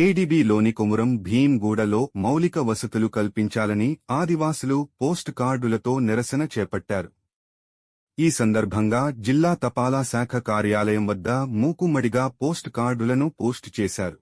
ఏడీబీలోని కొమురం భీంగూడలో మౌలిక వసతులు కల్పించాలని ఆదివాసులు పోస్ట్ కార్డులతో నిరసన చేపట్టారు. ఈ సందర్భంగా జిల్లా తపాలా శాఖ కార్యాలయం వద్ద మూకుమ్మడిగా పోస్ట్ కార్డులను పోస్ట్ చేశారు.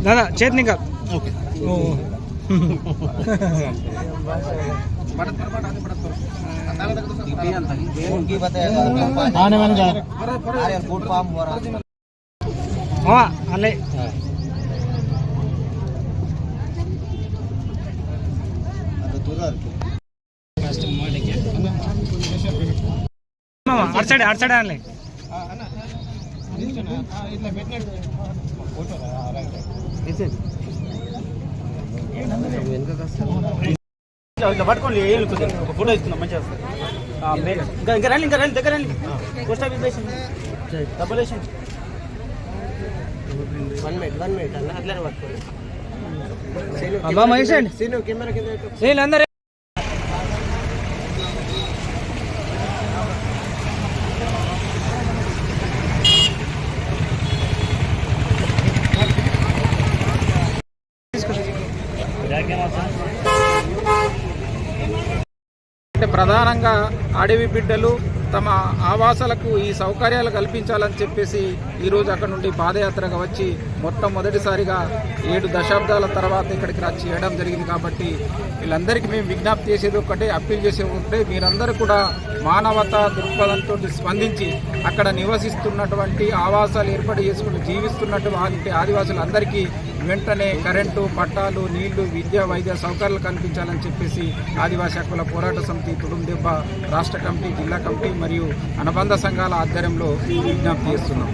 दादा चेत निकाल ओके अले अड़ साइड आने పట్టుకోండి ఒక ఫోటో ఇస్తున్నాం మంచిగా వస్తుంది. ఇంకా రండి దగ్గర రండి. పోస్ట్ ఆఫీస్ వేసింది డబ్బులు వేసింది. 1 మినిట్ అన్న అట్లనే పట్టుకోండి. కెమెరా కింద అందరూ అంటే ప్రధానంగా అడవి బిడ్డలు తమ ఆవాసాలకు ఈ సౌకర్యాలు కల్పించాలని చెప్పేసి ఈరోజు అక్కడ నుండి పాదయాత్రగా వచ్చి మొట్టమొదటిసారిగా 7 దశాబ్దాల తర్వాత ఇక్కడికి చేయడం జరిగింది. కాబట్టి వీళ్ళందరికీ మేము విజ్ఞప్తి చేసేది ఒకటే, అప్పీల్ చేసేది ఒకటే, మీరందరూ కూడా మానవతా దృక్పథంతో స్పందించి అక్కడ నివసిస్తున్నటువంటి ఆవాసాలు ఏర్పాటు చేసుకుని జీవిస్తున్నటువంటి ఆదివాసులందరికీ వెంటనే కరెంటు, పట్టాలు, నీళ్లు, విద్య, వైద్య సౌకర్యాలు కల్పించాలని చెప్పేసి ఆదివాసీ హక్కుల పోరాట సమితి తుడుందెబ్బ రాష్ట్ర కమిటీ, జిల్లా కమిటీ మరియు అనుబంధ సంఘాల ఆధ్వర్యంలో విజ్ఞప్తి చేస్తున్నాం.